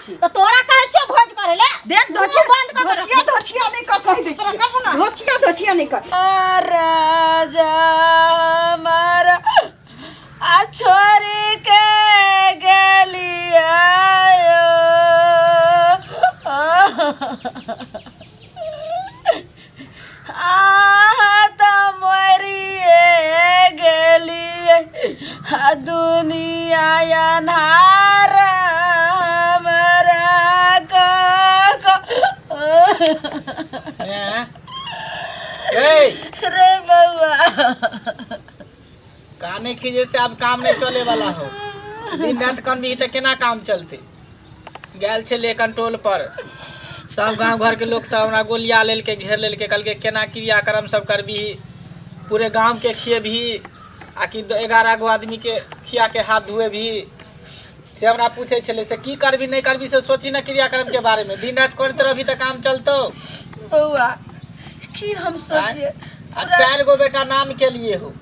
छी तो तोरा कहै छियो भोज करे ले देख धोचिया बंद कर धोचिया नहीं कर कह दे धोचिया नहीं कर राजा हमारा आ छोरी के गेलिया दुनिया अन्हार हमारा रे बउआ काने की जैसे अब काम नहीं चले वाला हो दिन रात कन भी तो केना काम चलते गैल छे कंट्रोल पर सब गांव घर के लोग सब हमरा गोलिया लेल के घेर लेल के कल के केना क्रियाक्रम सब कर भी पूरे गांव के खिए भी आकि 11 गो आदमी के खिया के हाथ धुए भी से हमरा पूछे छले से की करबी नहीं करबी से सोची ना क्रियाक्रम के बारे में दिन रात करते रही तो काम चलतो बउआ की हम सोचिए 4 गो बेटा नाम के लिए हो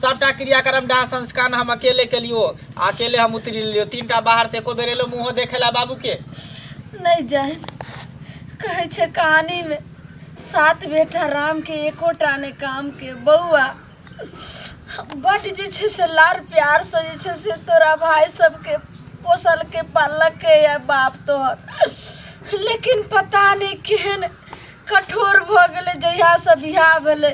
सबटा क्रियाक्रम दाह संस्कार हम अकेले के लियो अकेले हम उतरी लियो 3टा बाहर से को बेरेलो मुंह देखेला बाबू के नहीं जाए कहे छे कहानी में 7 बेटा राम के एकोटा ने काम के बउआ बट जे छे से लार प्यार से जे छे से तोरा भाई सबके पोसल के पालक के या बाप तोहर लेकिन पता नहीं केहन कठोर भ गेले जहिया से बियाह भेले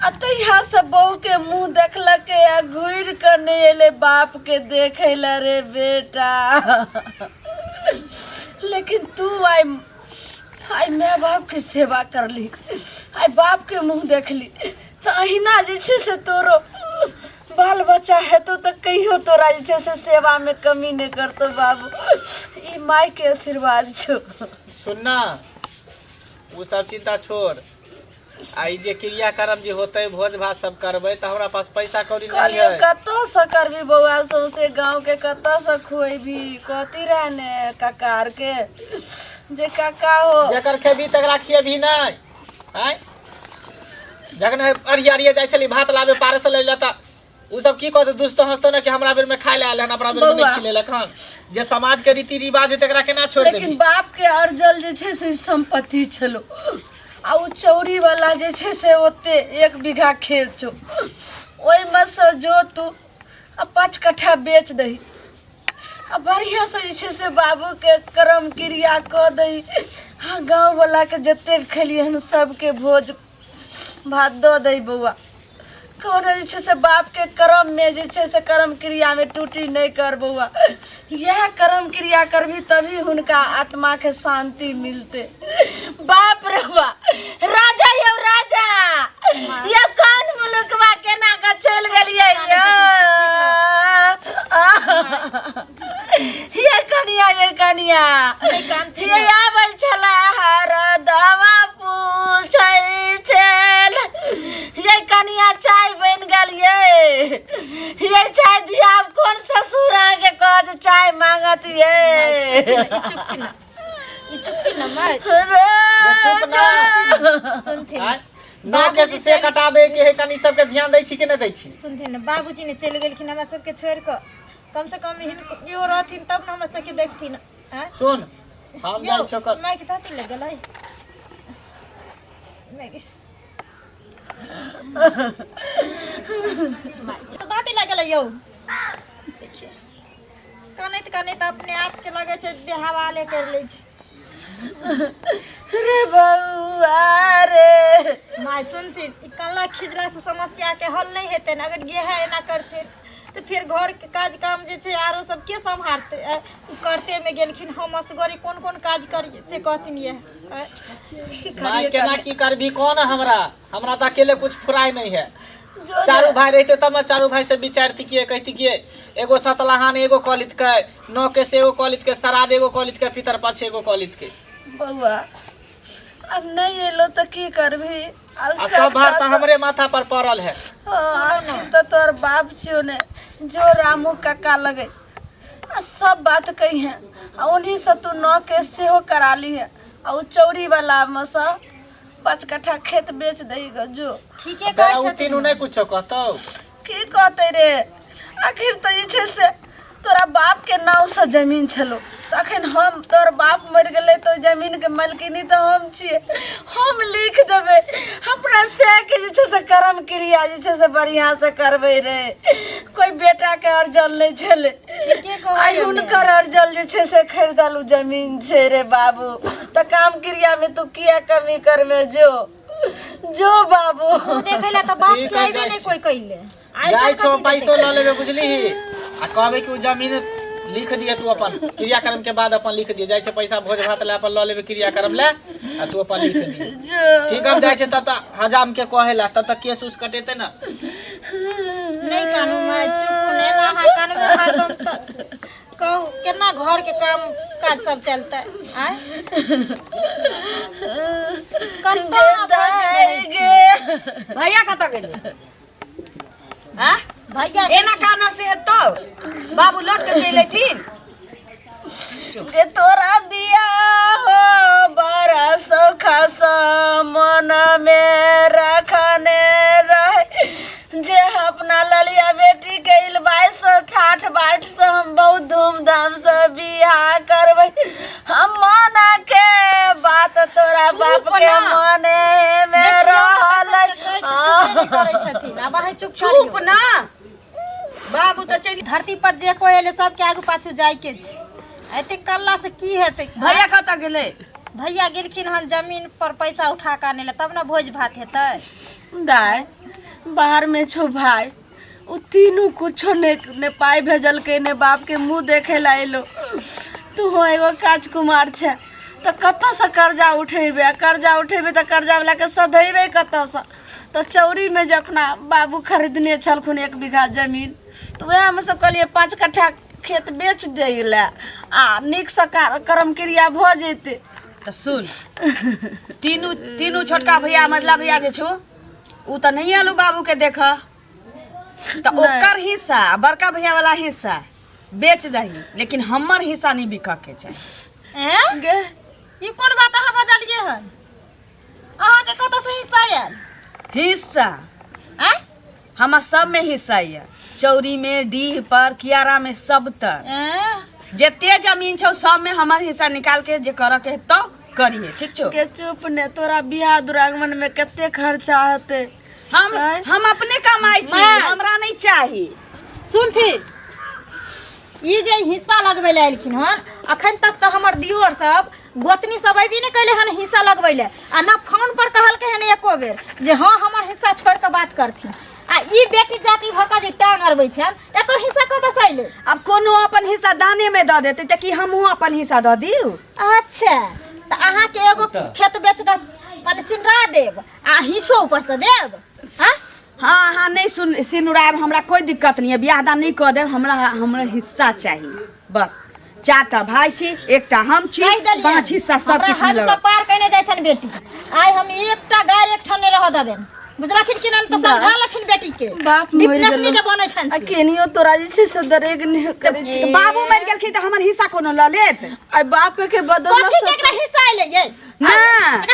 आ तहिया से बहू के मुंह देखलक या घूर कर नहीं एले बाप के देखे ला रे बेटा लेकिन तू आई माँ बाप की सेवा कर ली आई बाप के मुंह देख ली तो अहिना जे छे से तोरो बाल बच्चा है तो कहियो तोरा जे छे से सेवा में कमी नहीं करतो बाबू ई माई के आशीर्वाद छो सुनना वो सब चिंता छोड़ आई जे क्रियाक्रम जे होते भोज भात सब करबे तो हमरा पास पैसा कौड़ी नहीं है कतो से करबी बउआ सौसे गांव के कतो से खुएबी कथी रहने ककार के जे काका हो जकर खेबी तकरा खिएबी नहीं हैं जखन अरिया जाय छली भात लाबे पारस ले लेता उ सब की कहते दोस्त हंसतो ना कि हमरा बेर में खाय ले आले हन अपना बेर में नहीं खिलेलक हन जे समाज के रीति रिवाज है तकरा केना छोड़ देबी लेकिन बाप के अर्जल जे छे से संपत्ति छलो आ उ चौरी वाला जे छे से ओते 1 बीघा खेत छो ओइ में से जो तू 5 कट्ठा बेच दही आ बढ़िया से जे छे से बाबू के कर्म क्रिया क दही हाँ गाँव वाला के जते खेलियन सबके भोज भात दो दही बउआ कौन जे छे से बाप के कर्म में जे छे से कर्म क्रिया में टूटी नहीं कर बउआ यह कर्म क्रिया करभी तभी हुनका आत्मा के शांति मिलते बाप रे बा राजा यो राजा ये कौन मुल्कवा केना का चल गेलिए ये कनिया ये आबल छला हर दवा पूछै छल ये कनिया चाय बन गेलिए ये चाय दिया अब कौन ससुर आके कह चाय मांगत ये चुप ना मत चुप ना सुनथि ना से कटाबे के है कनी सबके ध्यान दै छी कि नहीं दै छी सुनथि ना बाबूजी ने चल गेलखिन हमरा सबके छोड़ के कम से कम यो रहथिन तब न हमरा सबके देखथिन हैं सुन हम जाय छक माय के ताती लग गेलै तो दादी लग गेलै यौ देखिए कनैत अपने आप के लगे छै बेहवाले कर ले छै रे बउआ रे माय सुनथिन ई कल्ला खिजला से समस्या के हल नहीं हेतै न अगर ये है ना करते तो फिर घर के काज काम जे छै आरो सब के संभालते करते में गेलखिन हम असगरी कोन कोन काज करिए से कहथिन ये माय केना की करबी कौन हमरा तो अकेले कुछ फुराय नहीं है चारों भाई रहते तब मैं चारों भाई से विचारती किए कहती किए एगो सतलहान एगो कॉलित के 9 के से एगो कॉलित के सराद एगो कॉलित के पितर पाछे एगो कॉलित के बउआ अब नहीं एलो तो की करबी सब भार तो हमरे माथा पर पड़ल है तो तोर बाप छियो ने जो रामू काका लगे सब बात कही है उन्हीं से तू 9 के सेहो करा ली है और चौरी वाला में से 5 कट्ठा खेत बेच दई जो ठीक है कहै तीनू नहीं कुछ कहतो की कहते रे आखिर तो जे छे से तोरा बाप के नाव से जमीन छलो तखन हम तोर बाप मर गेले तो जमीन के मालकिनी तो हम छिए हम लिख देबे अपना से के जे छै से कर्म क्रिया जे छै से बढ़िया से करबे रे कोई बेटा के अर्जल नहीं छले ठीके कहै आई हुनकर अर्जल जे छै से खरीदलू जमीन छै रे बाबू त काम क्रिया में तू किया कमी करबे जो बाबू देखैला त बाप के आइबे नहीं कोई कइले जाय छो पैसो ल लेबे बुझली आ कहबे कि उ जमीन लिख दिए तू अपन क्रियाक्रम के बाद अपन लिख दिए जाय छे पैसा भोज भात ले अपन ल लेबे क्रियाक्रम ले आ तू अपन लिख दिए ठीक हम जाय छे तब त हजाम के कहेला तब तक केस उस कटेते ना नहीं कानून में चुप ने ना है कानून में हरदम कहू केना घर के काम काज सब चलता है आय भैया कत गेले हां भैया एना काना से तो बाबू लौट के चले थीन ए तोरा बिया हो बड़ा सौखा सा मन में रखने रहे जे अपना ललिया बेटी के इलवाइस ठाठ बाट से हम बहुत धूमधाम से बियाह करबै हम मना के बात तोरा बाप के मने में रहल चुप ना बाबू तो चली धरती पर जे कोई एले सब के आगू पाछू जाय के छै एते कल्ला से की हेतै भैया कत गेले भैया गेलखिन हन जमीन पर पैसा उठा के आने ला तब ना भोज भात हेतै दाय बाहर में छो भाई उ तीनों कुछो ने पाई भेजल के ने बाप के मुंह देखे ला एलो तू हो एगो राजकुमार छे तो कत से कर्जा उठेबे तो कर्जा वाला के सधेबे कत से तो चौरी में जे अपना बाबू खरीदने छलखुन 1 बीघा जमीन तो वह में से कहलिए 5 कट्ठा खेत बेच देला आ निक से कर्म क्रिया भ जेते तो सुन तीनू छोटका भैया मतलब भैया जे छु उ त नहीं आलू बाबू के देख तो ओकर हिस्सा बड़का भैया वाला हिस्सा बेच दही लेकिन हमर हिस्सा नहीं बिका के चाहिए हैं गे ई कोन बात अहाँ बजलिए हन अहाँ के कत से हिस्सा आयल हिस्सा हैं हमार सब में हिस्सा है चौरी में डीह पर कियारा में सब तर जेते जमीन छौ सब में हमार हिस्सा निकाल के जे कर के तो करिए ठीक छौ के चुप ने तोरा बियाह दुरागमन में कते खर्चा हेते हम अपने कमाई छी हमरा नहीं चाहिए सुन ठीक ई जे हिस्सा लगबै ले आइलखिन हन अखन तक तो हमर दियोर सब गोतनी सब अभी नहीं कहले हन हिस्सा लगबै ले आ ना फोन पर कहलकै हन एको बेर जे हां हमर हिस्सा छोड़ के बात करथिन आ ई बेटी जाति भका जे टांग अरबै छन एकर हिस्सा कत से आइले अब कोनो अपन हिस्सा दाने में द देते त कि हमहू अपन हिस्सा द दिउ अच्छा त अहाँ के एगो खेत बेच के माने सिनरा देब आ हिस्सो ऊपर से देब हां हाँ हाँ नहीं सुन सिनुराब हमरा कोई दिक्कत नहीं है बियाह दान नहीं कर दे हमरा हिस्सा चाहिए बस 4टा भाई छी एकटा हम छी 5 हिस्सा सब किछ हम सब पार कने जाय छन बेटी आइ हम एकटा गाय एक ठने रह देबे बुझलखिन कि न त समझा लखिन बेटी के बाप मर गेल जे बनै छन आ केनियो तोरा जे छै से दरेग ने करे छै बाबू मर गेलखिन त हमर हिस्सा कोनो ल लेत आ बाप के बदौलत कथि के एकरा हिस्सा आइले ये ना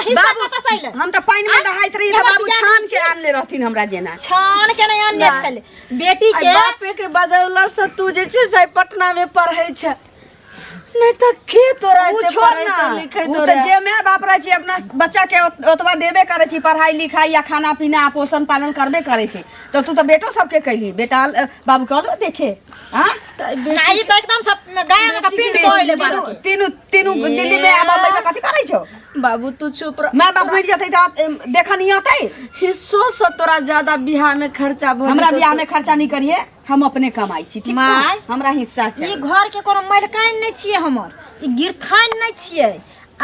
हिस्सा बाबू कत से आइले हम त पानी में दहाइत रही त बाबू छान के आनले रहथिन हमरा जेना छान के नहीं आनने छले बेटी के बाप के बदौलत से तू जे छै से पटना में पढ़ै छै नहीं तो के तोरा उ से छोड़ पढ़ै ना तो लिखै उ तोरा त जे मैं बाप रह छी अपना बच्चा के ओतबा देबे करे छी पढ़ाई लिखाई या खाना पीना पोषण पालन करबे करे छी तो तू तो बेटो सबके कहली बेटा बाबू कहलो देखे हां नहीं तो एकदम सब गाय का पिंड कोइले बात तीनू दिल्ली में अब बैठा कथि करै छौ बाबू तू चुप रह मैं बाप मर जतै त देखा नहीं आतै हिस्सो से तोरा ज्यादा बियाह में खर्चा भ हमरा बियाह में खर्चा नहीं करिए हम अपने कमाई छी ठीक माय हमरा हिस्सा ई चाहिए घर के कोनो मलकाइन नहीं छिए हमर ई गिरथाइन नहीं छिए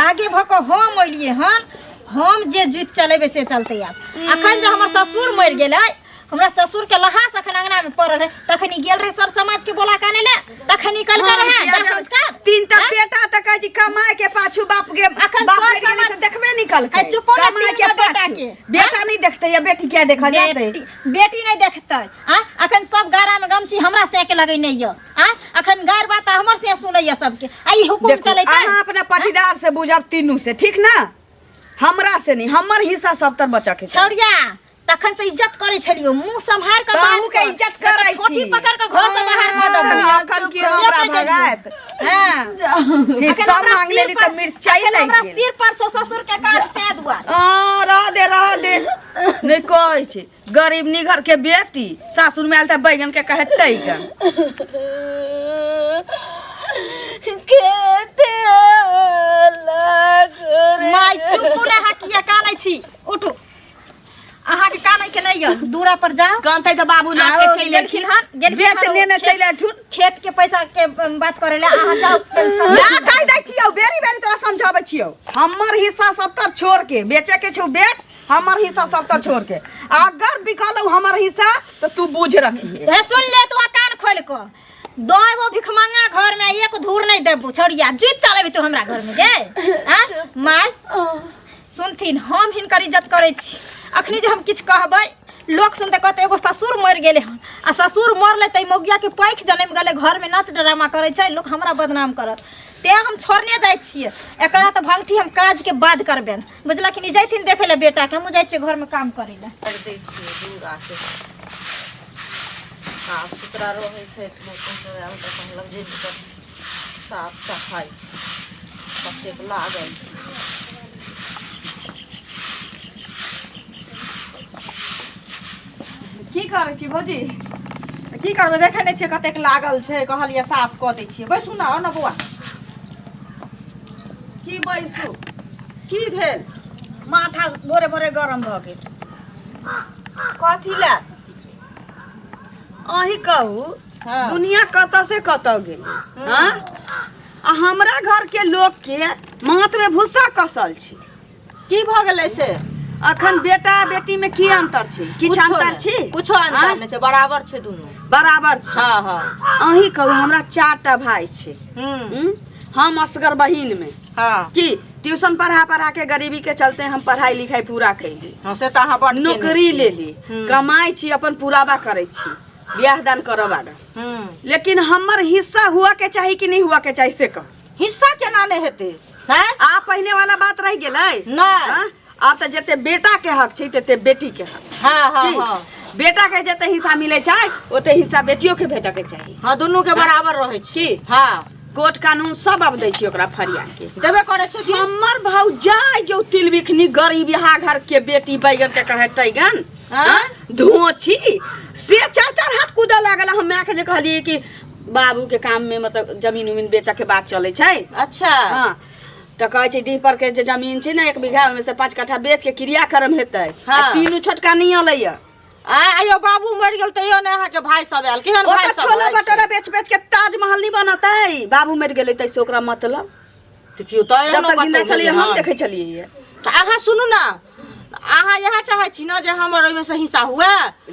आगे भक हम अलिए हन हम जे जुत चलेबे से चलते आब अखन जे हमर ससुर मर गेलै हमरा ससुर के लहास अखन अंगना में पड़ल रहे तखनी गेल रहे सर समाज के बोला काने ले तखनी कल कर रहे दाह संस्कार 3टा बेटा त कहै छी कमाए के पाछू बाप के अखन बाप सर के गेले से देखबे निकल के चुप ना कमाए के बेटा के बेटा नहीं देखते या बेटी क्या देखा जाते बेटी नहीं देखतै आ अखन सब गारा में गमछी हमरा से के लगै नहीं य आ अखन गार बात हमर से सुनै य सबके आई हुकुम चलै छै अहाँ अपना पटीदार से बुझब तीनू से ठीक ना हमरा से नहीं हमर हिस्सा सब तर बचा के छौड़िया तखन से इज्जत करे छलियो, मुंह संभार के बाबू के इज्जत करै छी, छोटी पकड़ के घर से बाहर कर देबो। अखन की हमरा भगात हां हिस्सा मांग लेली त मिर्चाई हमरा नहीं सिर पर छो ससुर के काज ते दुआ। रह दे नहीं कहै छै गरीब निगर के बेटी सासुर में आयल त बैगन के कहतै गन खेते लाग माय चुप रहा किया कानै छी, उठू अहाँ के कानै के नहीं य, दूरा पर जाओ। कानतै त बाबू ला के चलि गेलखिन हन, बेच लेने चलि एथुन। खेत के पैसा के बात करे ले अहाँ जाओ पेंशन ना कहि दै छियौ, बेरी बेरी तोरा समझाबै छियौ। हमर हिस्सा सब तर छोड़ के बेचे के छौ बेच, हमर हिस्सा सब तर छोड़ के। अगर बिकालौ हमर हिस्सा त तू बुझ रखी हे सुन ले तू कान खोल के दोगो भिखमंगा घर में एक धूर नहीं देबू छोड़िया, जीत चलेबी तू हमरा घर में गे। हां माय सुनथिन हम हिनकर इज्जत करे छी, अखनी जे हम किछ कहबै लोग सुनते कहते एगो ससुर मर गेले हन, आ ससुर मरले त मौगिया के पैख जन्म गेले घर में नाच ड्रामा करे छै, लोग हमरा बदनाम करत। ते हम छोड़ने जाय छिए, एकरा त भंगठी हम काज के बाद करबेन, बुझला कि नहीं। जैथिन देखे ले बेटा के, हम जाय छिए घर में काम करे ले। कर दै छियै दूर आके साफ सुथरा रहै छै लोक के आब त कहलक जे साफ सफाई छै कतेक लागल छै। की करै छी भौजी? की करबै देखे नहीं छिए कतेक लागल छै, कहलिए साफ क दै छिए। बैसू ना न बौआ। की बैसू की भेल? माथा भोरे भोरे गरम भ गेल। कथी ला अही कहू, दुनिया कत से कत गेल? हां आ हमरा घर के लोग के माथ में भूसा कसल छै। की भ गेलै से? अखन बेटा बेटी में की अंतर छै? किछ अंतर छै? कुछो अंतर नहीं छै, बराबर छै दुनू। बराबर छै। हां हां अही कहू हमरा 4टा भाई छै। हम असगर बहिन में हां की ट्यूशन पढ़ा के गरीबी के चलते हम पढ़ाई लिखाई पूरा कैली, हां से त अहाँ बड़ नौकरी लेली, कमाई छी, अपन पूराबा करे छी, ब्याह दान करब आगा। लेकिन हमर हिस्सा हुआ के चाहिए कि नहीं हुआ के चाहिए से कह। हिस्सा केना नहीं हेते? हैं आ पहले वाला बात रह गेलै ना। अब त जते बेटा के हक छै तते बेटी के हक। हां हां की? हां बेटा के जते हिस्सा मिले छै ओते हिस्सा बेटियों के भेटे के चाहिए। हां दुनू के बराबर रहे छै। की हां कोर्ट कानून सब अब दै छी ओकरा फरिया के देबे करे छै कि हमर भौजाई जो तिलबिखनी गरीब यहाँ घर के बेटी बैगन के कहतै गन धोछी से 4-4 हाथ कूदा लागल। हम माय के जे कहलिए कि बाबू के काम में मतलब जमीन उमीन बेचा के बात चले छै। अच्छा हां त कहै छै डी पर के जे जमीन छै ना 1 बीघा में से 5 कट्ठा बेच के क्रियाक्रम हेतै। हाँ। तीनू छोटका नहीं अलैया। आयो बाबू मर गेल त यो ने अहाँ के भाई सब आयल केहन भाई सब? छोला भटूरा बेच बेच के ताजमहल नहीं बनतै। बाबू मर गेलै तै से ओकरा मतलब त क्यों त जब तक जिंदा छलिए हम देखै छलिए। अहाँ सुनू ना, अहाँ यहाँ चाहे छी ना जे हमर ओइमे से हिस्सा हुए?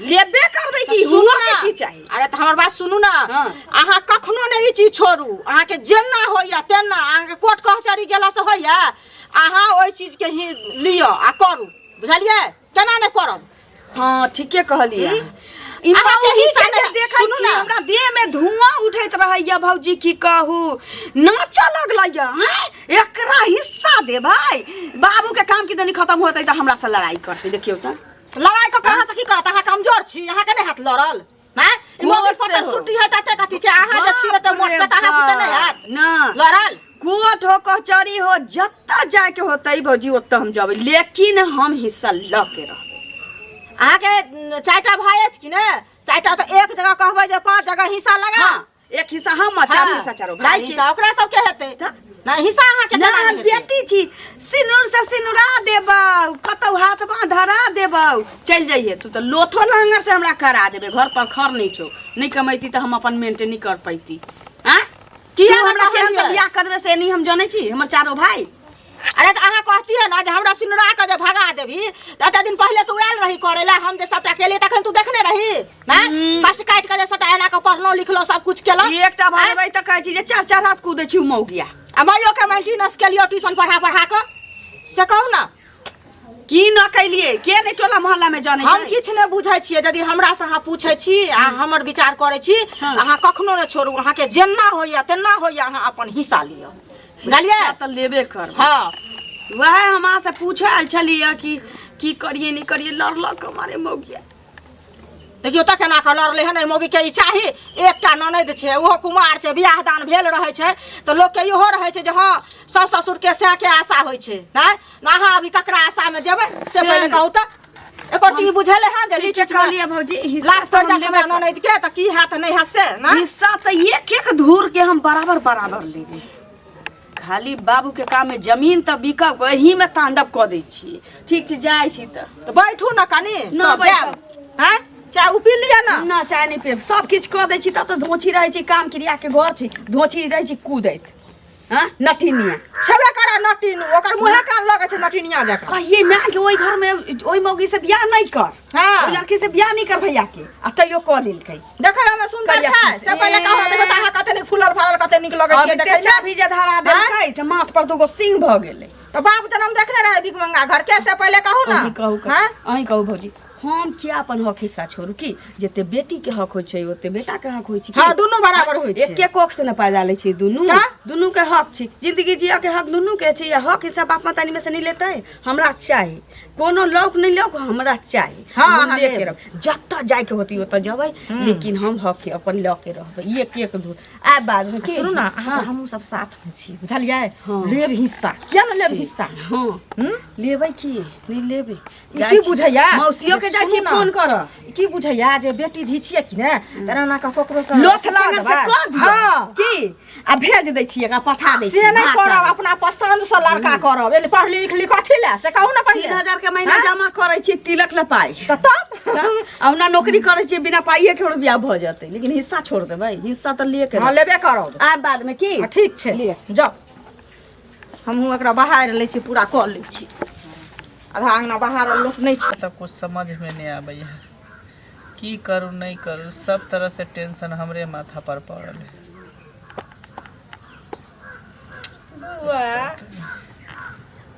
लेबे करबै कि सुनू हुआ ना। के की चाहिए? अरे त हमर बात सुनू ना। हाँ। अहाँ कखनो नहीं ई चीज छोड़ू, अहाँ के जेना होइया तेना, अहाँ के कोर्ट कचहरी गेला से होइया, अहाँ ओइ चीज के ही लियो आ करू, बुझलिए? केना नहीं करब? हाँ ठीके कहलिए। अहाँ के हिस्सा नहीं देखै सुनू छी ना। हमरा देह में धुआं उठैत रहैया भौजी की कहू, नाच लगलैया। एकरा हिस्सा दे भाई, बाबू के काम की दनी खत्म होतै त हमरा से लड़ाई करतै। देखियो त लड़ाई को कहां से की करत? अहाँ कमजोर छी, अहाँ के नहीं हाथ लड़ल? हैं मोगी मोट से पत्थर हो। सुटी है तते कथि छै? अहाँ जे छियै त मोट के त अहाँ पुते नहीं हाथ ना लड़ल? कोर्ट हो कचहरी हो जत्ता जाए के होतै भौजी ओत्ता हम जाबै, लेकिन हम हिस्सा ल के रहबै। अहाँ के 4टा भाई अछि कि ने? 4टा तो एक जगह कहबै जे 5 जगह हिस्सा लगा। हाँ, एक हिस्सा हम आ 4 हिस्सा चारो भाई के। हिस्सा ओकरा सब के हेतै ना? हिस्सा अहाँ के ना देना हम बेटी छी, सिनुर से सिनुरा देबौ, कतौ हाथ में धरा देबौ, चल जाइए तू तो लोथो लांगर से हमरा करा देबे। घर पर खर नहीं छौ, नहीं कमैती तो हम अपन मेंटेन नहीं कर पैती। हां की तू हमरा हमरा केहन कहलियै? से बियाह करबे से नहीं हम जानै छी। हमर चारो भाई अरे तो अहाँ कहती है ना जे हमरा सिनुरा के जे भगा देबी, त दिन पहले तू आयल रही करे ला, हम जे सबटा केलिए तखन तू देखने रही ना? कष्ट काट के जे सबटा एना के पढ़लो लिखलो सब कुछ केलो। एकटा भाई त कहै छी जे 4-4 हाथ कूदै छी मौगिया। आ माइयो के मेंटेनेंस केलियो ट्यूशन पढ़ा के से कहू ना। की न कैलिए के नहीं टोला मोहल्ला में जानै हम छै? किछ नहीं बुझै छियै, यदि हमरा से अहाँ पूछै छी आ हमर विचार करै छी, अहाँ कखनो नहीं छोड़ू, अहाँ के जेना होइया तेना होइया, अहाँ अपन हिस्सा लियो, बुझलिए? त लेबे कर। हाँ वह हमरा से पूछल छलिए कि की करिए नहीं करिए लड़लक हमारे मौगिया। देखियो तऽ केना कऽ लड़ले हन मौगी के ई चाही एकटा ननद छै ओहो कुमार छै बियाह दान भेल रहै छै तऽ लोक के इहो रहै छै जे हाँ सास ससुर के सह के आशा होइ छै नहीं अहाँ अभी ककरा आशा में जेबै से पहिले कहू तऽ एकर टी बुझले हन जे लीच चलिए भौजी लाख पर जाके ननद के तऽ की हाथ नहीं हसे ना हिस्सा तो एक धूर के हम बराबर लेबे। खाली बाबू के काम में जमीन तो बिकब वही में तांडव कऽ दै छियै। ठीक छै जाइ छी तऽ बैठू ना कनी ना जाब हैं चाय पी लिया ना ना चाय नहीं पीब सब किछ कऽ दै छी तब तो धोची रहै छी काम क्रिया के घर छी धोची रहै छी कूदैत हाँ नटिनिया छबे करे नटिन ओकर मुहे कान लगे छै नटिनिया जका कहिए मैं कि ओई घर में ओई मौगी से बियाह नहीं कर हां ओई लड़की से बियाह नहीं कर भैया के आ तैयो कऽ लेलकै। देखै में सुंदर छै से पहिले कहू देखो ता कते नहीं फूलल फालल कते निक लगे छै देखै चाभी जे धरा देलकै त माथ पर दुगो सिंह भ गेलै। तो बाप जन्म देखने रहे भिख मंगा घर के से पहिले कहू ना हां अहीं कहू भौजी हम क्या अपन हक हिस्सा छोड़ू की जते बेटी के हक होय छै ओते बेटा के हक होय छै। हां दुनु बराबर होय छै एके कोख से न पैदा ले छै दुनु के हक छै जिंदगी जिया के हक दुनु के छै या हक हिस्सा बाप माता में से नहीं लेतै हमरा चाही कोनो लोक नहीं लोक हमरा चाही हां लेके रह जत्ता जाय के होती ओत जबै लेकिन हम हक के अपन ल के रहबै एक दूर आ बाद में सुनू ना हमहु सब साथ में छी बुझलियै लेब हिस्सा किया न लेब हिस्सा हां लेबै की नहीं लेबै की बुझैया मौसियो के जाइ छी फोन कर की बुझैया जे बेटी धी छियै कि ने तेना ना का कोकरो से लोथ लागल से कह दियौ हां की आ भेज दै छियै का पठा दै से नहीं करब अपना पसंद से लड़का करब एले पढ़ लिख ली कथि ले से कहू ना पहिले 3000 के महीना जमा करै छी तिलक ले पाई तब औना नौकरी करै छी बिना पाइए के बियाह भ जतै लेकिन हिस्सा छोड़ देबै हिस्सा त लिए के हां लेबे करब आ बाद में की ठीक छै ले जाओ हमहु एकरा बाहर ले छी पूरा क ले छी आधा अंगना बाहर लोक नहीं छै तब कुछ समझ में नहीं आबै है की करूँ नहीं करूँ सब तरह से टेंशन हमरे माथा पर पड़ल है।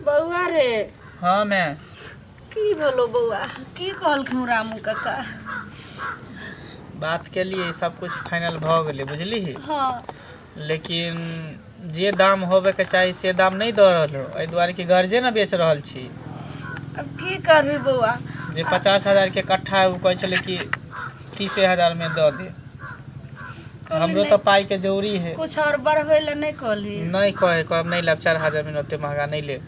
बउआ रे हाँ मैं की बोलो बउआ की कहलखिन रामू काका बात के लिए सब कुछ फाइनल भ गेलै बुझली हाँ लेकिन जे दाम होबे के चाहिए से दाम नहीं दऽ रहल हो एहि दुआरे कि गर्जे न बेच रहल छी। अब की करबी बउआ जे 50,000 के कट्ठा है वो कहे छले कि 30,000 में दऽ दे हमरो तो पाई के जरूरी है कुछ और बढ़वे ले नहीं कहली नहीं कहे कहब नहीं लेब 4,000 में ओते महंगा नहीं लेब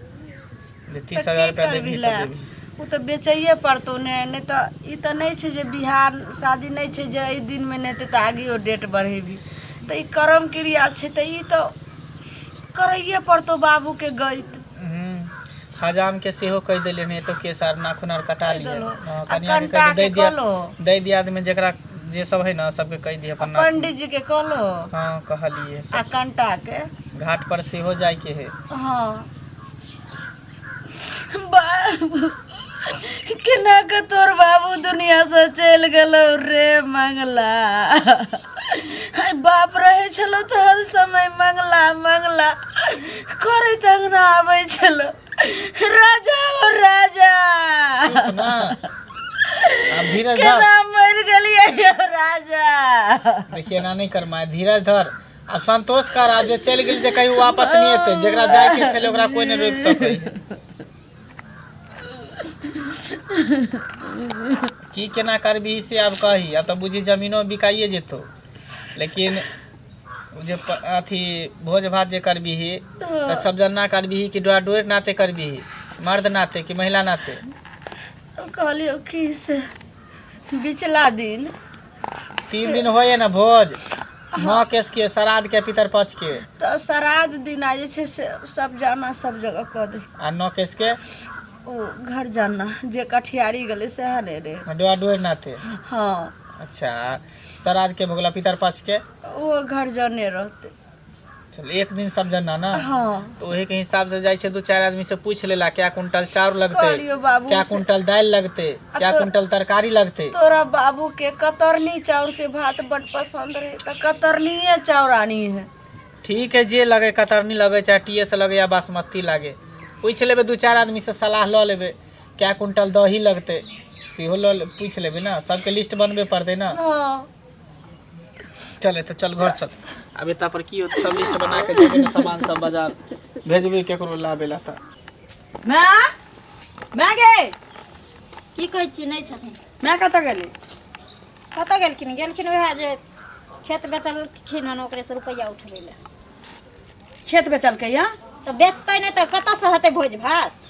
30,000 रुपया देबी तो देबी वो तो बेचैये पड़तो नहीं तो ई तो नहीं छै जे बिहार शादी नहीं छै जे ई दिन में नहीं तो आगे वो डेट बढ़ेबी तो ई कर्म क्रिया छै तो ई तो करैये पड़तो बाबू के गई हजाम के सेहो कह देले नहीं तो केसर नाखून और कटा लिए कनिया के कह दे दिया आदमी जेकरा जे सब है ना सबके कह दिए अपन पंडित जी के कहलो हां कहलिए आ कंटा के घाट पर सेहो जाय के है। हाँ बाबू केना के तोर बाबू दुनिया से चल गेलो रे मंगला हाय बाप रहे छलो तो हर समय मंगला करे तक ना आवे छलो राजा ओ राजा ना अब धीरज धर केना मर गेलिए राजा देखिए ना नहीं कर धीरज धर अब संतोष कर आज जे चल गेल जे कहीं वापस नहीं एते जेकरा जाय के छले ओकरा कोई नहीं रोक सकै की केना करबी से अब कही अब तो बुझी जमीनो बिकाइए जेतो लेकिन जे अथी भोज भात जे करबी ही तो सब जना करबी ही कि डोर नाते करबी ही मर्द नाते कि महिला नाते कहलियो की से बिचला दिन 3 दिन होए ना भोज 9 केस के श्राद्ध के पितर पक्ष के तो श्राद्ध दिन आ जे छै से सब जाना सब जगह कह दे आ 9 केस के ओ घर जाना जे कठियारी गले से हने रे डोर नाते हाँ अच्छा श्राद्ध के भोगला पितर पक्ष के वो घर जाने रहते चल एक दिन सब जना ना हाँ तो वही के हिसाब से जाय छे 2-4 आदमी से पूछ लेला क्या कुंटल चाउर लगते कहलियो बाबू क्या से। कुंटल दाल लगते क्या तो- कुंटल तरकारी लगते तोरा बाबू के कतरनी चाउर के भात बड़ पसंद रहे तो कतरनीये चाउर आनी है ठीक है जे लगे कतरनी लगे चाहे टीएस लगे या बासमती लगे पूछ लेबे 2-4 आदमी से सलाह ल लेबे क्या कुंटल दही लगते सेहो पूछ लेबे ना सबके लिस्ट बनबे पड़ते ना हाँ चले तो चल घर चल अब इतना पर की सब लिस्ट बना के जेबे ना सामान सब बाजार भेजबे केकरो लाबे ला त मैं गे की कहै छी नहीं छथिन मैं कतऽ गेली कतऽ गेलखिन वएह जे खेत बेचलखिन हन ओकरे से रुपैया उठबै ले खेत बेचलकै या तो बेचतै नहीं तो कतऽ से हेतै भोज भात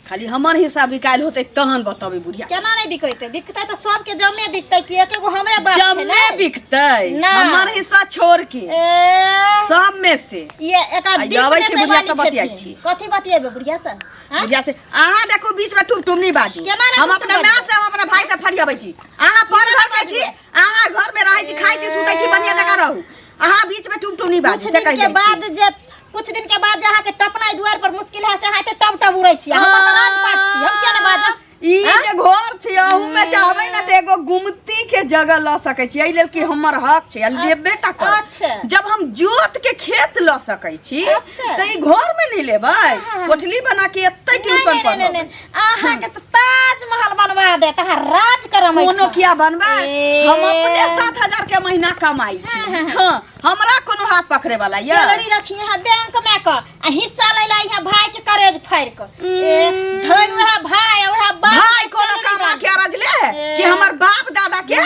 खाली हमर हिस्सा बिकायल होतै तहन बतबै बुढ़िया केना नहीं बिकतै बिकतै तो सबके जमे बिकतै कि एकेगो हमरे बाप छै जब नहीं बिकतै ना। हमर हिस्सा छोड़ के सब में से ये एक आ जाबै छी बुढ़िया तऽ बतियाइ छी। कथी बतियेबै बुढ़िया से बुढ़िया से अहाँ देखो बीच में टुम नहीं बाजू केना नहीं हम टुम अपना बाजू? माँ से हम अपना भाई से फरियाबै छी अहाँ पर घर में छी अहाँ घर में रहै छी खाइ छी सुतै छी बढ़िया जगह रहू अहाँ बीच में टुम नहीं बाजू से कहि दै छी। कुछ दिन के बाद जहाँ के टपना द्वार पर मुश्किल है से हाथे टप टप उड़ै छी हमर तऽ राजपाट छी हम किया नहीं बाजब ई जे घर छै अहू में चाहबै ना त एगो गुमती के जगह ल सकै छी एहि लेल कि हमर हक छै लेबे टा कर अच्छा। जब हम जोत के खेत ल सकै छी अच्छा। त ई घर में नहीं लेबै कोठली बना के एतै ट्यूशन पर अहाँ के तऽ ताजमहल बनवा दे तहाँ राज करम कोनो किया बनबै ए। हम अपने 7,000 के महीना कमाई छी हां हमरा कोनो हाथ पकड़े वाला ये सैलरी रखी है बैंक में का आ हिस्सा ले ला यहाँ भाई के करेज फाड़ के धन वह भाई वह भाई कोनो कमा के अरज ले कि हमर बाप दादा के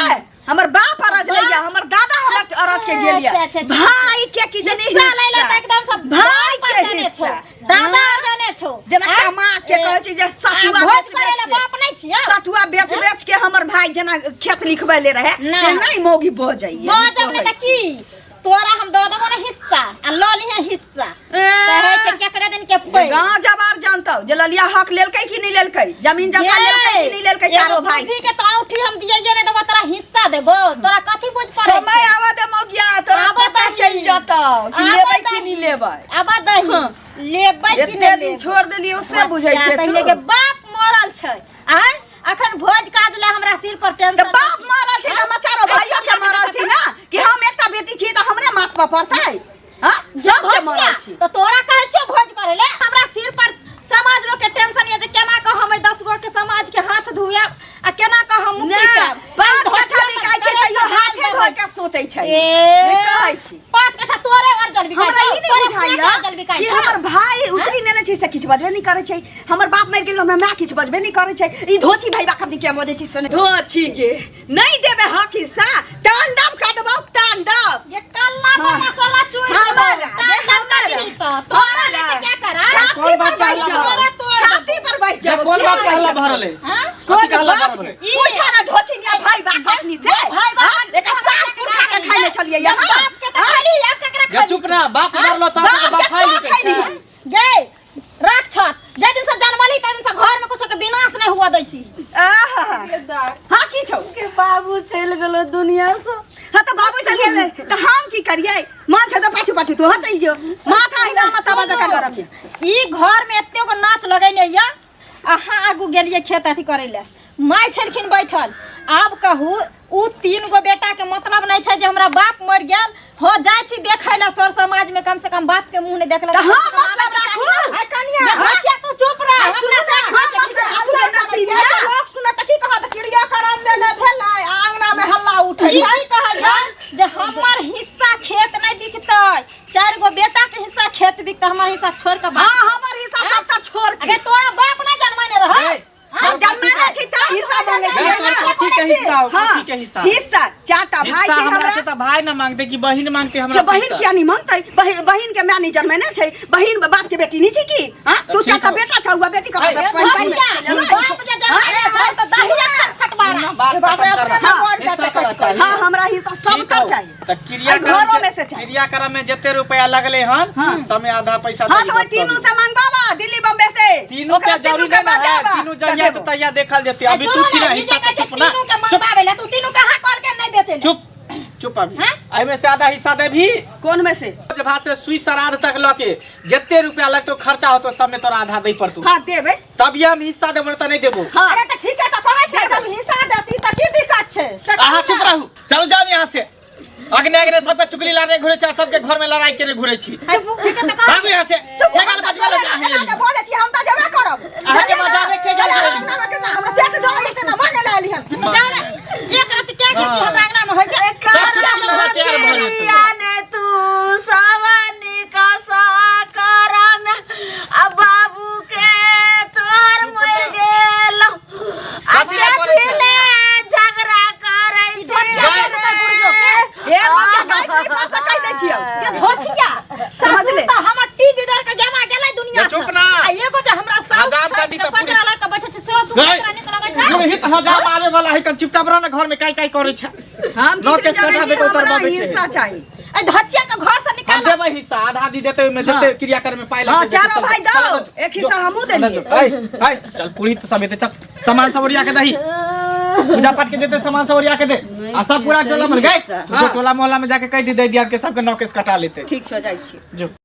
हमर बाप अरज ले या हमर दादा हमर अरज के गेल या अच्छा। भाई के की जनी हिस्सा ले ला त एकदम सब भाई के जाने छो हिस्सा दादा जाने छो जेना कमा के कहै छी जे सतुआ भोज करे ला बाप नहीं छिया सतुआ बेच बेच के हमर भाई जेना खेत लिखबै ले रहे ना। से नहीं मोगी बह जाइए बाजब ने त की तोरा हम दो देबो ना हिस्सा आ ल लिहे हिस्सा कहै छै केकरा दिन के पै गांव जवार जानतौ जे ललिया हक लेलकै कि नहीं लेलकै जमीन जगह लेलकै कि नहीं लेलकै चारो भाई एगो के औठी हम दियै ने देबो तोरा हिस्सा देबो तोरा कथी बुझ पड़ै समय आवा दे मोगिया तोरा आवा पता दही। चल जतौ कि आवा लेबै कि दही। नहीं लेबै आबा दही लेबै कि एते नहीं दिन लेबै छोड़ देलियै उससे बुझै छै पहिले के बाप मरल छै आय अखन भोज काज ले हमरा सिर पर त टेंशन बाप मरल छै त हमर चारो भाइयो के मरल छै ना कि हम एकटा बेटी छी त हमरे माथ पर पड़तै हां सब के मरल छी तो तोरा कहै छियो भोज करे ले हमरा सिर पर समाज लोग के टेंशन ये जे केना क हम 10 गो के समाज के हाथ धुएब आ केना क हम मुक्ति पाएब पाँच कट्ठा बिकाइ छै तैयो हाथे धोइ के सोचै छै ए कहै छी 5 कट्ठा तोरे और जल बिकाइ हमरा ई नहीं बुझाइया बिकाइ कि हमर भाई उतरी नेने छै से किछ बजबे नहीं करे छै हमर बाप मरि गेल हमरा मां किछ बजबे नहीं करे छै ई धोची भाई बाकब के बजै छी से धोची के नहीं देबे हक हिस्सा तांडव काटबौ तांडव ये कल्ला पर मसाला चूर क्या करा छाती पर बैठ जाओ छाती पर बैठ जाओ कौन बात कहला भरल है हां कौन कहला बाप भरल है पूछा ना धोची निया भाई बाकब नी से भाई बाप एक सास पुरखा के खाइले छलिए यहाँ बाप के त खाली या ककरा जा चुप ना बाप मरलो त बाप खाइ लुटे छै गए राक्षस जे दिन से जन्मली त दिन से घर में कुछ के विनाश नहीं हुआ दै छी आहा हां की छौ के बाबू चल गेलो दुनिया से हाँ तो बाबू चल गेले तो हम की करिए मन छ तो पाछू पाछू तो हटै जो माथा हिला मत आवाज का करब ई घर में एते गो नाच लगैने या अहाँ आगू गेलिए खेत अथी करे ले माय छलखिन बैठल आब कहू उ 3 गो बेटा के मतलब नहीं छै जे हमरा बाप मर गेल हो जाय छी देखै ला सर समाज में कम से कम बाप के मुंह ने देखला तो हाँ मतलब राखू आ कनिया बच्चा तू चुप रह हमरा से लोग सुनत की कहत चिड़िया करम में न भेलै आंगना में हल्ला उठै यही कहलिया जे हमर हिस्सा खेत नहीं बिकतै 4 गो बेटा के हिस्सा खेत बिकतै हमर हिस्सा छोड़ के हां हमर हिस्सा सब त छोड़ के अगर तोरा बाप नहीं जन्माने रह हम जन्माने छी त हिस्सा मांगे छी तोर कथी के हिस्सा हो कथी के हिस्सा हिस्सा चारटा भाई हिस्सा छै हमरा से हमरा त भाई न मांगते कि बहिन मांगते जो हमरा बहिन किया नहीं मांगतै बहिन के मैं नहीं जन्मेने छै बहिन बाप के बेटी नहीं छी की हां तू ठीक चारटा हो। बेटा छौ बेटी का बाप जे जन्माने रह त दहिया फटमारा बाप हां हमरा हिस्सा सब कर चाहिए त क्रिया घरों में से चाहिए क्रियाक्रम में जते रुपया लगले हन समय आधा पैसा हां तो तीनों से मांगबावा दिल्ली बम्बे से तीनों के जरूरी नहीं ना है तीनों जरिया तो तैया देखल जेते अभी तू छी ना हिस्सा तो चुप ना तीनों के मंगवावे ले तू तीनों कहां कर के नहीं बेचे चुप चुप अभी आई में से आधा हिस्सा दे भी कौन में से जब हाथ से सुई श्राद्ध तक लके जते रुपया लगतो खर्चा होतो सब में तोरा आधा दे पड़तू हां देबे तब ये हम हिस्सा देबो त नहीं देबो हां अरे त ठीक है त कहै छै जब हिस्सा देती त की दिक्कत छै आहा चुप रहू चलो जाओ यहां से अग्नि अग्नि सबके चुगली लाने घुरे छ सबके घर में लड़ाई करे घुरे छी ठीक है त कह भागो यहां से के गाल बजवा लगा है बोले छी हम त जेबे करब आके मजाबे के गाल करे हमरा पेट जोड़ लेते ना मांगे ले आली हम जाओ रे एक रात क्या की हमरा अंगना में होय छै सब चीज लगा तैयार भ जात ने तू सावनी का साकरम आ बाबू के तोहर मर गेल कर दी के त पूरे पंजरा लगा बैठे छै सेहो सुन गई। निक लगै छै पूरे हित हजार मारे वाला है कन चिपटा बरा ना घर में काई काई करे छै हम नौ किसी केस जाने कटाबे छी, के उतर हमरा बाबे के हिस्सा चाहिए। ए धचिया के घर से हम निकाल देबै हिस्सा आधा दी देते में जते क्रियाक्रम में पाई हाँ लगते चारों भाई दो, एक हिस्सा हमू देलिए। आई चल पूरी तो सब चल सामान सब ओरिया के दही पूजा पाठ के देते सामान सब ओरिया के दे आ सब पूरा टोला में गए जो टोला मोहल्ला में जाके कह दी दे दिया के सबके नौ केस कटा लेते ठीक छै जाइ छी। जो